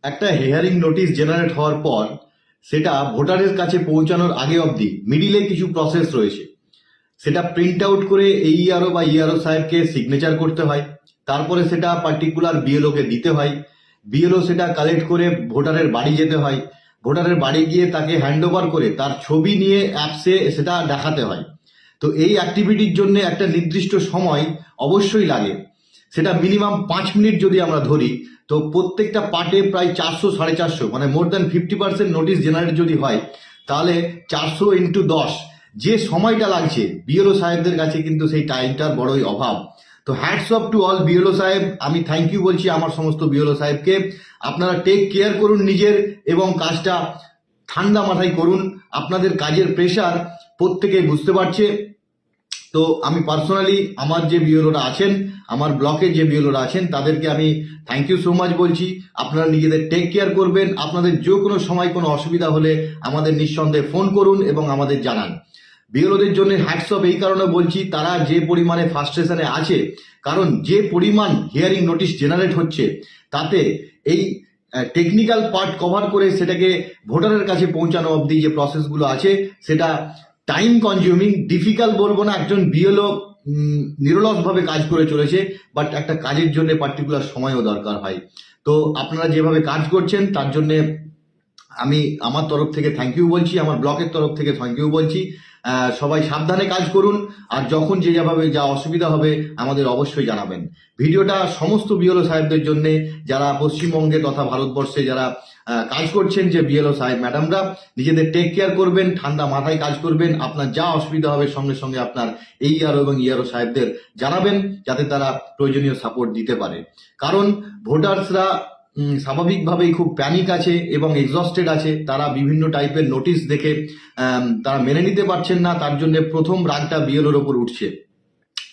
একটা hearing notice generate হওয়ার পর সেটা ভোটারের কাছে পৌঁছানোর আগে অবধি মিডিলে কিছু প্রসেস রয়েছে। সেটা প্রিন্ট আউট করে এইআরও বা ইআরও সাহেবকে সিগনেচার করতে হয়, তারপরে সেটা পার্টিকুলার বিএলওকে দিতে হয়, বিএলও সেটা কালেক্ট করে ভোটারের বাড়ি যেতে হয়, ভোটারের বাড়ি গিয়ে তাকে হ্যান্ড ওভার করে তার ছবি নিয়ে অ্যাপসে সেটা দেখাতে হয়। তো এই অ্যাক্টিভিটির জন্য একটা নির্দিষ্ট সময় অবশ্যই লাগে, সেটা মিনিমাম 5 মিনিট যদি আমরা ধরি, তো প্রত্যেকটা পার্টে প্রায় 400-450 মানে মোর দ্যান 50% নোটিশ জেনারেট যদি হয়, তাহলে 400 × 10 যে সময়টা লাগছে বিএলও সাহেবদের কাছে কিন্তু সেই টাইমটার বড়ই অভাব। তো hats off to all BLO সাহেব, আমি থ্যাংক ইউ বলছি আমার সমস্ত বিএলও সাহেবকে। আপনারা টেক কেয়ার করুন নিজের এবং কাজটা ঠান্ডা মাথায় করুন। আপনাদের কাজের প্রেশার প্রত্যেকেই বুঝতে পারছে। তো আমি পার্সোনালি আমার যে বিএলওরা আছেন, আমার ব্লকে যে বিএলওরা আছেন, তাদেরকে আমি থ্যাংক ইউ সো মাচ বলছি। আপনারা নিজেদের টেক কেয়ার করবেন। আপনাদের যে কোনো সময় কোনো অসুবিধা হলে আমাদের নিঃসন্দেহে ফোন করুন এবং আমাদের জানান। বিএলওদের জন্য হ্যাটস অফ এই কারণে বলছি, তারা যে পরিমাণে ফ্রাস্ট্রেশনে আছে, কারণ যে পরিমাণ হিয়ারিং নোটিশ জেনারেট হচ্ছে তাতে এই টেকনিক্যাল পার্ট কভার করে সেটাকে ভোটারের কাছে পৌঁছানো অবধি যে প্রসেসগুলো আছে সেটা টাইম কনজিউমিং, ডিফিকাল্ট বলবো না, একজন বিএলও নিরলসভাবে কাজ করে চলেছে, বাট একটা কাজের জন্য পার্টিকুলার সময়ও দরকার হয়। তো আপনারা যেভাবে কাজ করছেন তার জন্য আমি আমার তরফ থেকে থ্যাংক ইউ বলছি, আমার ব্লকের তরফ থেকে থ্যাংক ইউ বলছি। সবাই সাবধানে কাজ করুন, আর যখন যে যাভাবে যা অসুবিধা হবে আমাদের অবশ্যই জানাবেন। ভিডিওটা সমস্ত বিএলও সাহেবদের জন্য, যারা পশ্চিমবঙ্গে তথা ভারতবর্ষে যারা কাজ করছেন, যে বিএলও সাহেব ম্যাডামরা, নিজেদের টেক কেয়ার করবেন, ঠান্ডা মাথায় কাজ করবেন। আপনার যা অসুবিধা হবে সঙ্গে সঙ্গে আপনার এইআরও এবং ইআরও সাহেবদের জানাবেন, যাতে তারা প্রয়োজনীয় সাপোর্ট দিতে পারে। কারণ ভোটার্সরা স্বাভাবিকভাবেই খুব প্যানিক আছে এবং এক্সস্টেড আছে। তারা বিভিন্ন টাইপের নোটিশ দেখে তারা মেনে নিতে পারছেন না, তার জন্য প্রথম রাগটা বিএলওর ওপর উঠছে।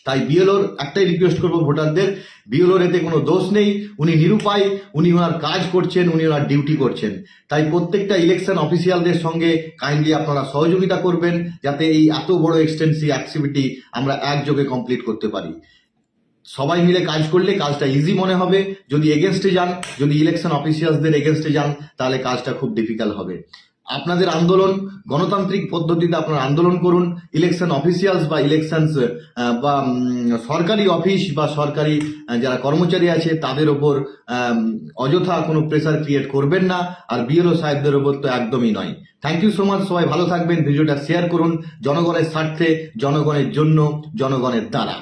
তাই বিএলওর একটাই রিকোয়েস্ট করবো ভোটারদের, বিএলওর এতে কোনো দোষ নেই, উনি নিরুপায়, উনি ওনার কাজ করছেন, উনি ওনার ডিউটি করছেন। তাই প্রত্যেকটা ইলেকশন অফিসিয়ালদের সঙ্গে কাইন্ডলি আপনারা সহযোগিতা করবেন, যাতে এই এত বড় এক্সটেন্সিভ অ্যাক্টিভিটি আমরা একযোগে কমপ্লিট করতে পারি। সবাই মিলে কাজ করলে কাজটা ইজি মনে হবে। যদি এগেনস্টে যান, যদি ইলেকশন অফিসিয়ালসদের এগেনস্টে যান, তাহলে কাজটা খুব ডিফিকাল্ট হবে। আপনাদের আন্দোলন গণতান্ত্রিক পদ্ধতিতে আপনারা আন্দোলন করুন। ইলেকশন অফিসিয়ালস বা ইলেকশনস বা সরকারি অফিস বা সরকারি যারা কর্মচারী আছে তাদের ওপর অযথা কোনো প্রেসার ক্রিয়েট করবেন না, আর বিএলও সাহেবদের ওপর তো একদমই নয়। থ্যাংক ইউ সো মাচ, সবাই ভালো থাকবেন। ভিডিওটা শেয়ার করুন জনগণের স্বার্থে, জনগণের জন্য, জনগণের দ্বারা।